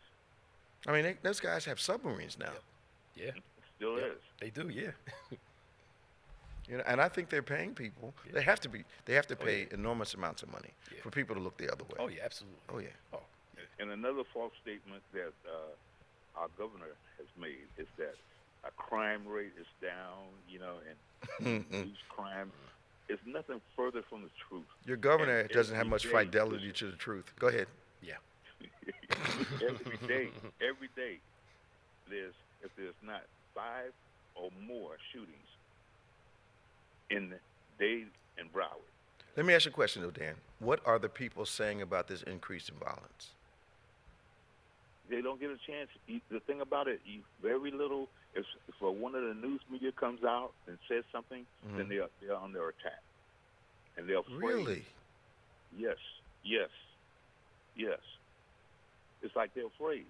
I mean, those guys have submarines now. Yeah. Still is. They do, yeah. And I think they're paying people. They have to be. They have to pay enormous amounts of money for people to look the other way. Oh, yeah, absolutely. Oh, yeah. Oh. And another false statement that our governor has made is that our crime rate is down, and police crime is nothing further from the truth. Your governor And doesn't have every much day- fidelity to the truth. Go ahead. Yeah. every day, if there's not 5 or more shootings in Dade and Broward. Let me ask you a question, though, Dan. What are the people saying about this increase in violence? They don't get a chance. The thing about it, very little. If one of the news media comes out and says something, then they're on their attack, and they're afraid. Really? Yes. It's like they're afraid.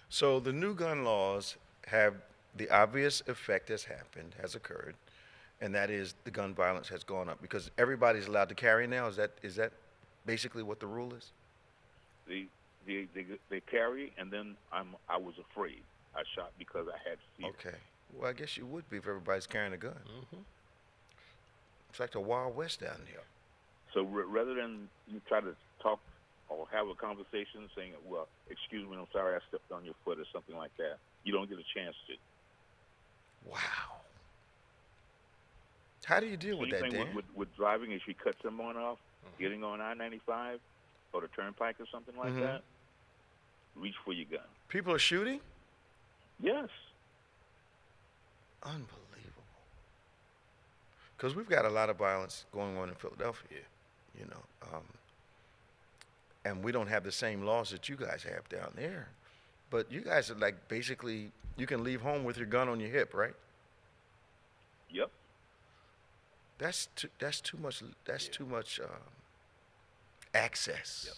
So the new gun laws have the obvious effect has occurred, and that is the gun violence has gone up because everybody's allowed to carry now. Is that basically what the rule is? They carry, and then I was afraid. I shot because I had fear. Okay. Well, I guess you would be if everybody's carrying a gun. It's like the Wild West down here. So rather than you try to talk or have a conversation saying, well, excuse me, I'm sorry I stepped on your foot or something like that, you don't get a chance to. Wow. How do you deal with that, Same Dan? thing with driving, if you cut someone off, getting on I-95 or the turnpike or something like that, reach for your gun. People are shooting? Yes. Unbelievable. Because we've got a lot of violence going on in Philadelphia, you know. And we don't have the same laws that you guys have down there. But you guys are like basically, you can leave home with your gun on your hip, right? Yep. That's too much. That's too much access. Yep.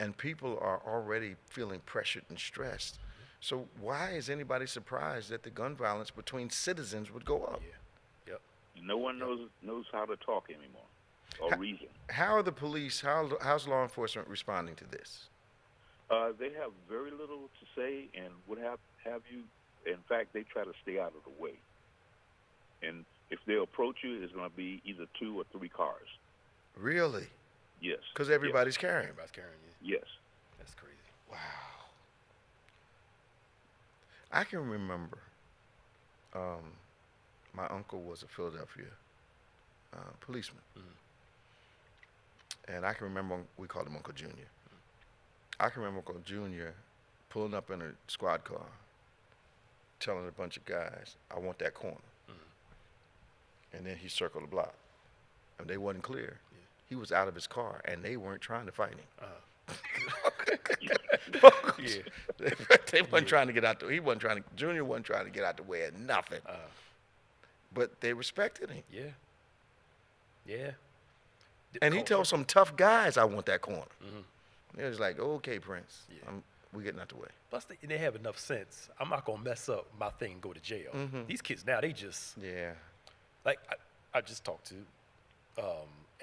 And people are already feeling pressured and stressed. So why is anybody surprised that the gun violence between citizens would go up? Yep. No one knows how to talk anymore or reason. How are the police? How's law enforcement responding to this? They have very little to say and would have you. In fact, they try to stay out of the way. And if they approach you, it's going to be either 2 or 3 cars. Really? Yes. Because everybody's carrying. Everybody's carrying you. Yes. That's crazy. Wow. I can remember my uncle was a Philadelphia policeman. And I can remember, we called him Uncle Junior. I can remember Uncle Junior pulling up in a squad car, telling a bunch of guys, I want that corner. And then he circled the block. And they wasn't clear. He was out of his car, and they weren't trying to fight him. They wasn't trying to get out the, he wasn't trying to, Junior wasn't trying to get out the way of nothing. But they respected him. Yeah. Yeah. And he told some tough guys, I want that corner. They was like, okay, Prince, we're getting out the way. Plus, they have enough sense. I'm not going to mess up my thing and go to jail. These kids now, they just, like, I just talked to,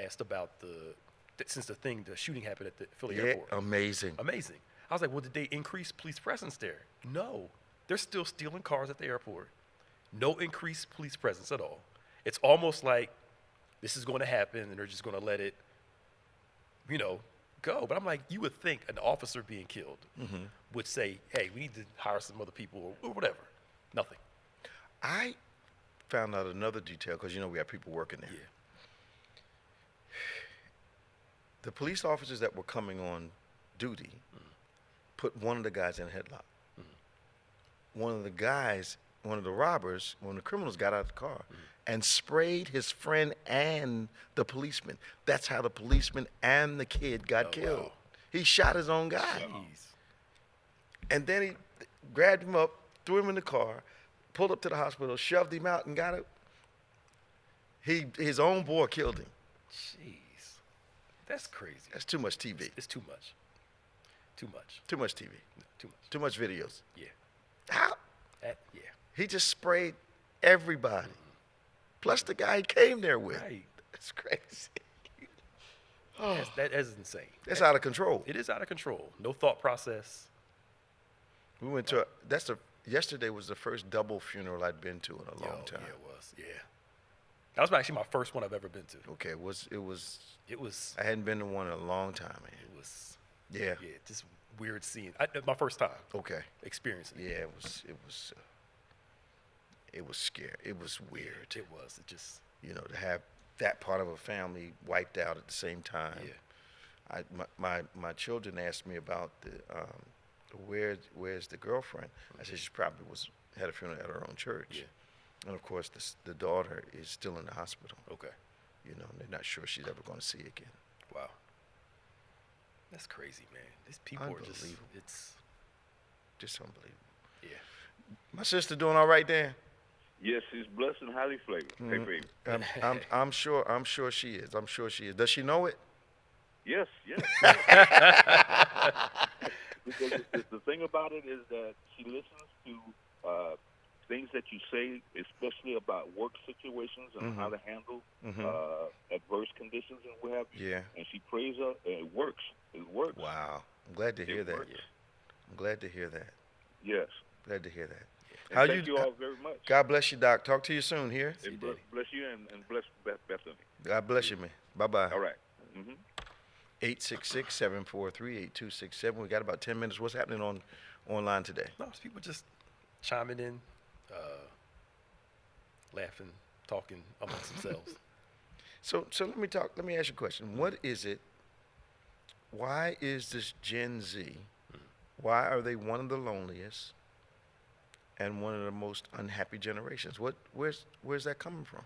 asked about since the shooting happened at the Philly airport. Amazing. Amazing. I was like, well, did they increase police presence there? No. They're still stealing cars at the airport. No increased police presence at all. It's almost like this is going to happen and they're just going to let it, you know, go. But I'm like, you would think an officer being killed would say, hey, we need to hire some other people or whatever. Nothing. I found out another detail because, you know, we have people working there. The police officers that were coming on duty put one of the guys in a headlock. One of the robbers, one of the criminals got out of the car and sprayed his friend and the policeman. That's how the policeman and the kid got killed. Wow. He shot his own guy. Jeez. And then he grabbed him up, threw him in the car, pulled up to the hospital, shoved him out and got it. His own boy killed him. Jeez. That's crazy. That's too much TV. It's too much. Too much. Too much TV. Too much. Too much videos. Yeah. How? Yeah. He just sprayed everybody. Plus the guy he came there with. Right. That's crazy. That is insane. That's out of control. It is out of control. No thought process. We went to yesterday was the first double funeral I'd been to in a long time. Yeah, it was. Yeah. That was actually my first one I've ever been to. Okay, it was. I hadn't been to one in a long time, man. It was. Yeah. Yeah, just weird seeing. My first time. Okay. Experiencing. Yeah, it was scary. It was weird. It was. It just. You know, to have that part of a family wiped out at the same time. Yeah. My children asked me about where's the girlfriend? I said she probably had a funeral at her own church. Yeah. And of course, the daughter is still in the hospital. Okay. You know, they're not sure she's ever going to see again. Wow. That's crazy, man. These people are just, it's just unbelievable. Yeah. My sister doing all right, Dan? Yes, she's blessed and highly favored. I'm sure she is. I'm sure she is. Does she know it? Yes. Because the thing about it is that she listens to things that you say, especially about work situations and how to handle adverse conditions and what have you. Yeah. And she prays up, and it works. It works. Wow. I'm glad to hear that. Works. I'm glad to hear that. Yes. Glad to hear that. And thank you all very much. God bless you, Doc. Talk to you soon here. And bless you and bless Bethany. God bless you, man. Bye-bye. All right. 866-743-8267. We got about 10 minutes. What's happening online today? No, it's people just chiming in, laughing, talking amongst themselves. So let me ask you a question. What is it? Why is this Gen Z? Why are they one of the loneliest? and one of the most unhappy generations. Where's that coming from?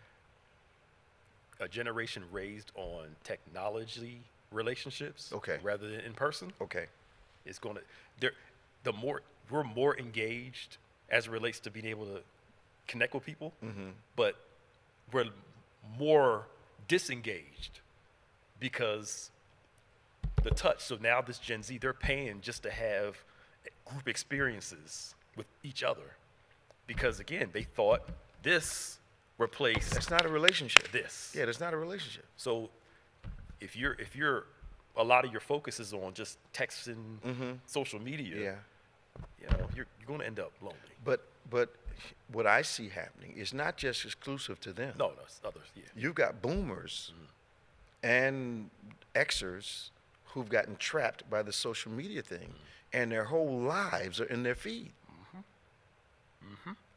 A generation raised on technology relationships, Okay. rather than in person. Okay. It's gonna we're more engaged as it relates to being able to connect with people, but we're more disengaged because the touch. So now this Gen Z, they're paying just to have group experiences with each other because again, they thought this replaced That's not a relationship. this. Yeah, that's not a relationship. So if you're a lot of your focus is on just texting, social media, you're going to end up lonely. But what I see happening is not just exclusive to them. No, it's others. Yeah. You've got boomers and Xers who've gotten trapped by the social media thing, and their whole lives are in their feed.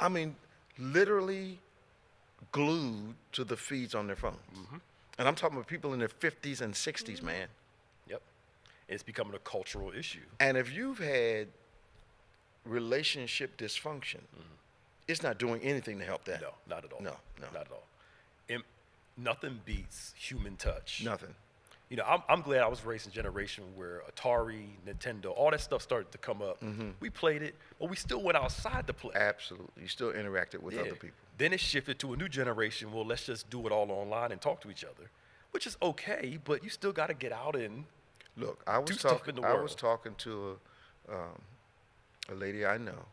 I mean, literally glued to the feeds on their phones. And I'm talking about people in their 50s and 60s, man. Yep. It's becoming a cultural issue. And if you've had relationship dysfunction, it's not doing anything to help that. No, not at all. No. Not at all. Nothing beats human touch. Nothing. You know, I'm glad I was raised in a generation where Atari, Nintendo, all that stuff started to come up. We played it, but we still went outside to play. Absolutely. You still interacted with other people. Then it shifted to a new generation. Well, let's just do it all online and talk to each other, which is okay, but you still got to get out and Look, I was talking to a lady I know.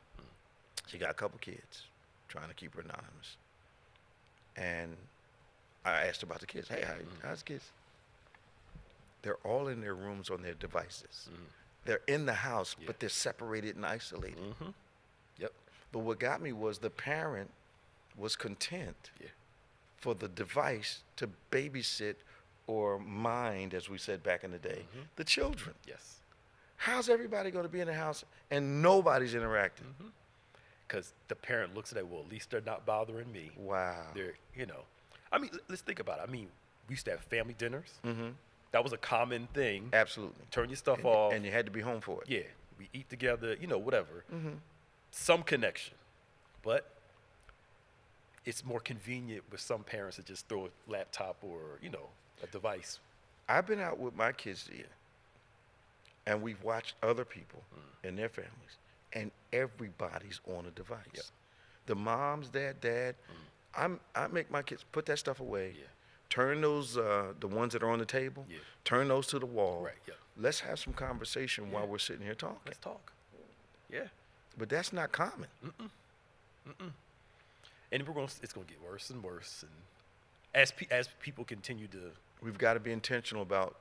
She got a couple kids, trying to keep her anonymous. And I asked about the kids. Hey, how's the kids? They're all in their rooms on their devices. They're in the house, but they're separated and isolated. Yep. But what got me was the parent was content for the device to babysit or mind, as we said back in the day, the children. Yes. How's everybody going to be in the house and nobody's interacting? Because the parent looks at it, well, at least they're not bothering me. Wow. They're, I mean, let's think about it. I mean, we used to have family dinners. That was a common thing. Absolutely. Turn your stuff off. And you had to be home for it. Yeah. We eat together, whatever. Some connection. But it's more convenient with some parents to just throw a laptop or, a device. I've been out with my kids here, and we've watched other people and their families, and everybody's on a device. Yep. The moms, dad. I make my kids put that stuff away. Turn those, the ones that are on the table, turn those to the wall. Right, yeah. Let's have some conversation while we're sitting here talking. Let's talk. Yeah. But that's not common. And it's going to get worse and worse. And as people continue to... We've got to be intentional about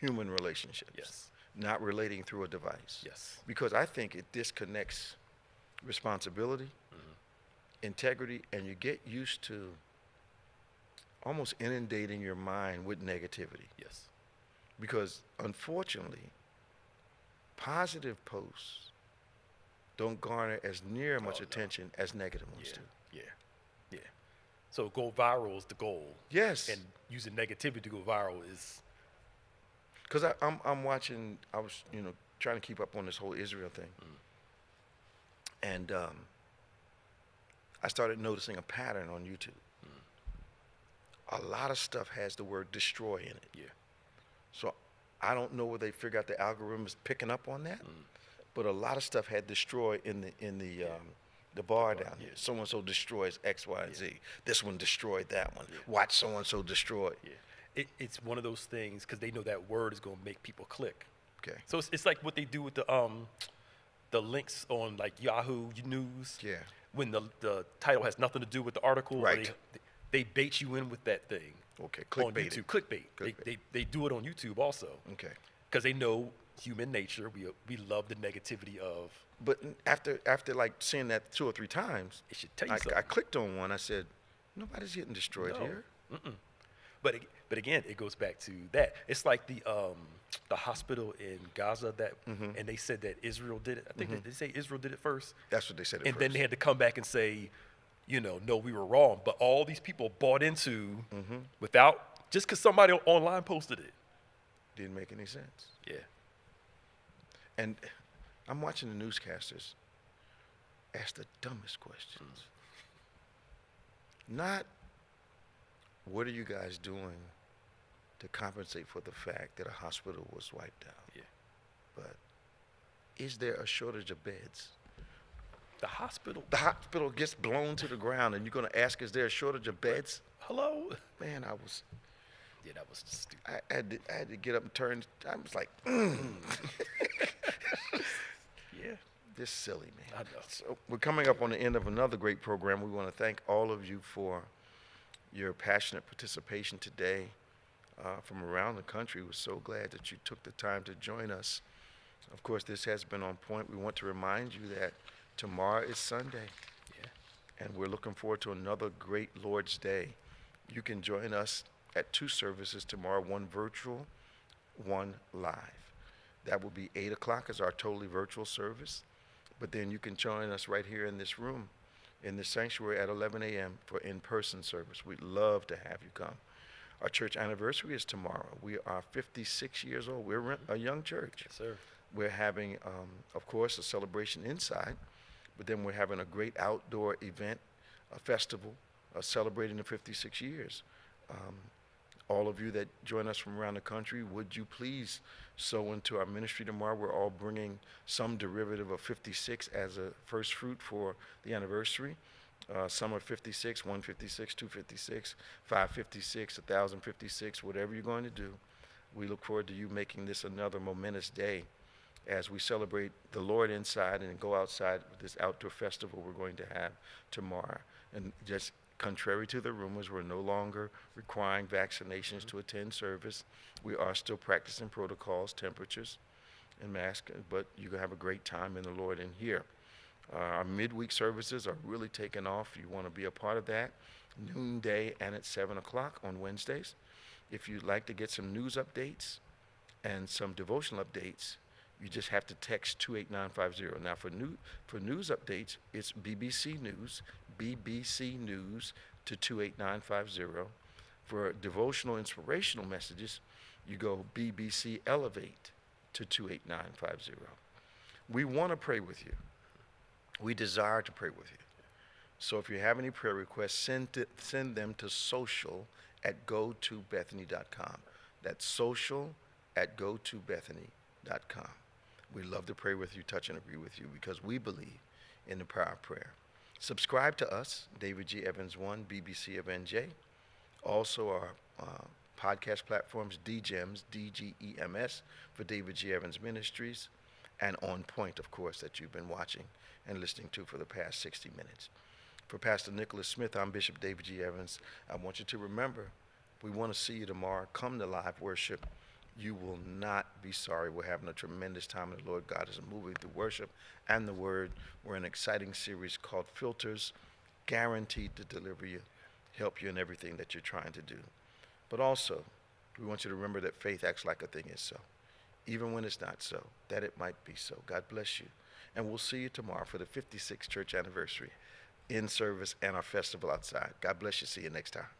human relationships. Yes. Not relating through a device. Yes. Because I think it disconnects responsibility, integrity, and you get used to almost inundating your mind with negativity. Yes. Because unfortunately, positive posts don't garner as near much attention as negative ones do. Yeah. So go viral is the goal. Yes. And using negativity to go viral is... Because I'm watching, I was, trying to keep up on this whole Israel thing. And I started noticing a pattern on YouTube. A lot of stuff has the word destroy in it. Yeah. So I don't know where they figure out the algorithm is picking up on that, but a lot of stuff had destroy in the bar down here. So-and-so destroys X, Y, and Z. This one destroyed that one. Watch so-and-so destroy. It's one of those things because they know that word is going to make people click. Okay. So it's like what they do with the links on like Yahoo News. Yeah. When the title has nothing to do with the article. Right. They bait you in with that thing. Okay. On YouTube. Clickbait. They do it on YouTube also. Okay. Because they know human nature. We love the negativity of. But after like seeing that 2 or 3 times, it should tell you something. I clicked on one. I said, nobody's getting destroyed here. But again, it goes back to that. It's like the hospital in Gaza that, and they said that Israel did it. I think they say Israel did it first. That's what they said. And then they had to come back and say, no, we were wrong. But all these people bought into without just because somebody online posted it. Didn't make any sense. Yeah. And I'm watching the newscasters, ask the dumbest questions. Not, what are you guys doing to compensate for the fact that a hospital was wiped out? Yeah. But is there a shortage of beds? The hospital. The hospital gets blown to the ground, and you're going to ask, is there a shortage of beds? Hello? Man, Yeah, that was just stupid. I had to get up and turn. I was like, Yeah. this silly, man. I know. So we're coming up on the end of another great program. We want to thank all of you for your passionate participation today from around the country. We're so glad that you took the time to join us. Of course, this has been On Point. We want to remind you that tomorrow is Sunday. Yeah. And we're looking forward to another great Lord's Day. You can join us at 2 services tomorrow, one virtual, one live. That will be 8 o'clock as our totally virtual service. But then you can join us right here in this room, in the sanctuary at 11 a.m. for in-person service. We'd love to have you come. Our church anniversary is tomorrow. We are 56 years old. We're a young church. Yes, sir. We're having, of course, a celebration inside, but then we're having a great outdoor event, a festival, celebrating the 56 years. All of you that join us from around the country, would you please sow into our ministry tomorrow? We're all bringing some derivative of 56 as a first fruit for the anniversary. Some are 56, 156, 256, 556, 1056, whatever you're going to do. We look forward to you making this another momentous day as we celebrate the Lord inside and go outside with this outdoor festival we're going to have tomorrow. And just contrary to the rumors, we're no longer requiring vaccinations to attend service. We are still practicing protocols, temperatures, and masks, but you can have a great time in the Lord in here. Our midweek services are really taking off. You want to be a part of that, noonday and at 7 o'clock on Wednesdays. If you'd like to get some news updates and some devotional updates, you just have to text 28950. Now, for news updates, it's BBC News to 28950. For devotional inspirational messages, you go BBC Elevate to 28950. We want to pray with you. We desire to pray with you. So if you have any prayer requests, send them to social@gotobethany.com. That's social@gotobethany.com. We love to pray with you, touch and agree with you, because we believe in the power of prayer. Subscribe to us, David G. Evans 1, BBC of NJ. Also our podcast platforms, DGEMS, DGEMS, for David G. Evans Ministries, and On Point, of course, that you've been watching and listening to for the past 60 minutes. For Pastor Nicholas Smith, I'm Bishop David G. Evans. I want you to remember, we want to see you tomorrow. Come to live worship. You will not be sorry. We're having a tremendous time in the Lord. God is moving through worship and the Word. We're in an exciting series called Filters, guaranteed to deliver you, help you in everything that you're trying to do. But also, we want you to remember that faith acts like a thing is so, even when it's not so, that it might be so. God bless you. And we'll see you tomorrow for the 56th church anniversary in service and our festival outside. God bless you. See you next time.